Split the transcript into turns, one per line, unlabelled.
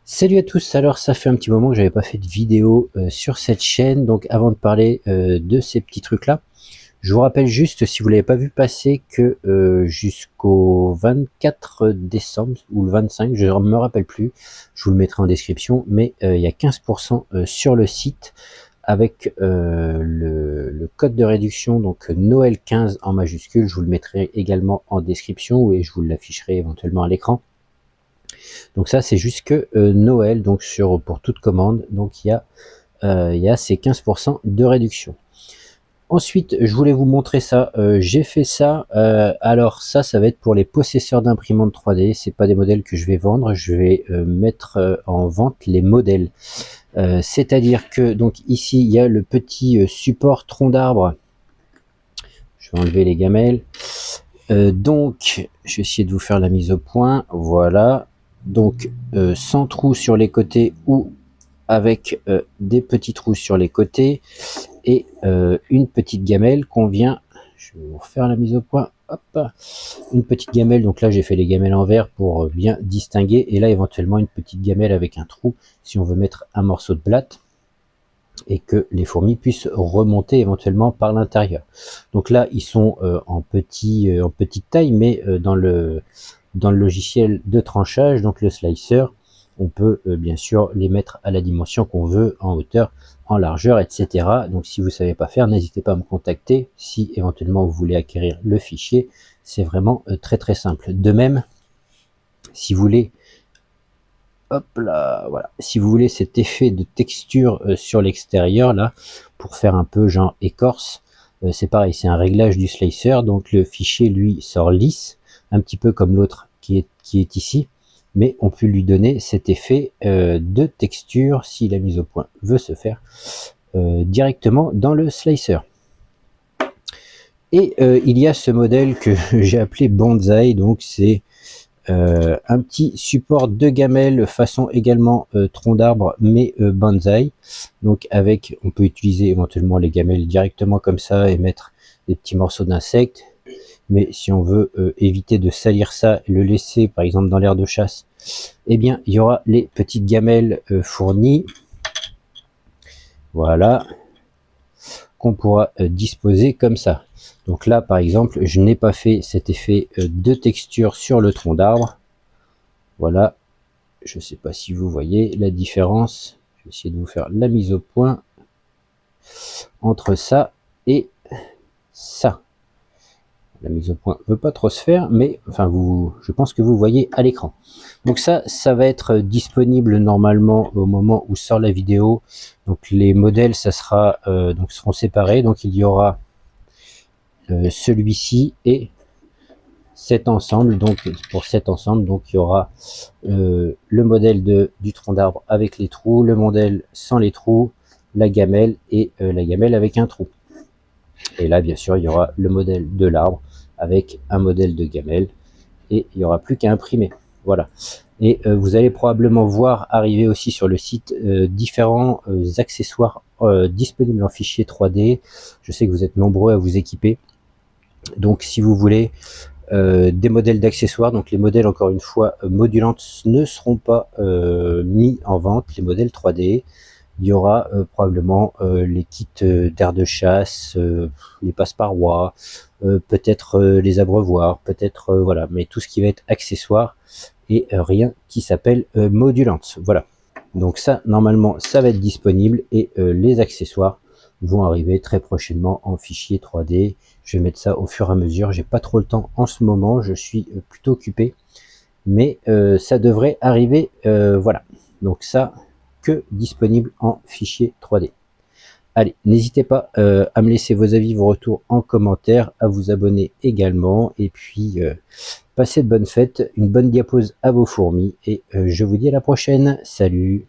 Salut à tous, alors ça fait un petit moment que j'avais pas fait de vidéo sur cette chaîne, donc avant de parler de ces petits trucs là, je vous rappelle juste, si vous l'avez pas vu passer, que jusqu'au 24 décembre ou le 25, je ne me rappelle plus, je vous le mettrai en description, mais il y a 15% sur le site avec le code de réduction, donc Noël 15 en majuscule. Je vous le mettrai également en description et je vous l'afficherai éventuellement à l'écran. Donc ça c'est jusque Noël, donc pour toute commande, donc il y a ces 15% de réduction. Ensuite je voulais vous montrer ça, j'ai fait ça, alors ça va être pour les possesseurs d'imprimantes 3D, c'est pas des modèles que je vais vendre, je vais mettre en vente les modèles. C'est à dire que donc ici il y a le petit support tronc d'arbre, je vais enlever les gamelles, donc je vais essayer de vous faire la mise au point, voilà. Donc sans trous sur les côtés ou avec des petits trous sur les côtés et une petite gamelle qu'on vient, je vais vous refaire la mise au point, hop, une petite gamelle, donc là j'ai fait les gamelles en verre pour bien distinguer, et là éventuellement une petite gamelle avec un trou si on veut mettre un morceau de blatte et que les fourmis puissent remonter éventuellement par l'intérieur. Donc là ils sont en petite taille, mais dans le logiciel de tranchage, donc le slicer, on peut bien sûr les mettre à la dimension qu'on veut, en hauteur, en largeur, etc. Donc si vous ne savez pas faire, n'hésitez pas à me contacter si éventuellement vous voulez acquérir le fichier. C'est vraiment très simple. De même, si vous voulez, hop là, voilà, si vous voulez cet effet de texture sur l'extérieur là, pour faire un peu genre écorce, c'est pareil, c'est un réglage du slicer, donc le fichier lui sort lisse, un petit peu comme l'autre qui est ici, mais on peut lui donner cet effet de texture, si la mise au point veut se faire directement dans le slicer. Et il y a ce modèle que j'ai appelé Bonsaï, donc c'est un petit support de gamelle façon également tronc d'arbre, mais bonsaï, donc avec, on peut utiliser éventuellement les gamelles directement comme ça et mettre des petits morceaux d'insectes, mais si on veut éviter de salir ça et le laisser par exemple dans l'air de chasse, eh bien il y aura les petites gamelles fournies, voilà, qu'on pourra disposer comme ça. Donc là par exemple je n'ai pas fait cet effet de texture sur le tronc d'arbre, voilà, je ne sais pas si vous voyez la différence. Je vais essayer de vous faire la mise au point entre ça et ça. La mise au point ne veut pas trop se faire, mais enfin je pense que vous voyez à l'écran. Donc ça va être disponible normalement au moment où sort la vidéo. Donc les modèles, ça sera donc seront séparés. Donc il y aura celui-ci et cet ensemble. Donc pour cet ensemble, donc il y aura le modèle du tronc d'arbre avec les trous, le modèle sans les trous, la gamelle et la gamelle avec un trou. Et là bien sûr il y aura le modèle de l'arbre avec un modèle de gamelle, et il n'y aura plus qu'à imprimer. Voilà. Et vous allez probablement voir arriver aussi sur le site différents accessoires disponibles en fichier 3D. Je sais que vous êtes nombreux à vous équiper, donc si vous voulez des modèles d'accessoires, donc les modèles encore une fois modulantes ne seront pas mis en vente, les modèles 3D. Il y aura probablement les kits d'air de chasse, les passe-parois, peut-être les abreuvoirs, peut-être voilà, mais tout ce qui va être accessoire et rien qui s'appelle modulante. Voilà. Donc ça, normalement, ça va être disponible, et les accessoires vont arriver très prochainement en fichier 3D. Je vais mettre ça au fur et à mesure. J'ai pas trop le temps en ce moment, je suis plutôt occupé, mais ça devrait arriver. Voilà. Donc ça, que disponible en fichier 3D. Allez, n'hésitez pas à me laisser vos avis, vos retours en commentaire, à vous abonner également, et puis passez de bonnes fêtes, une bonne diapause à vos fourmis, et je vous dis à la prochaine. Salut!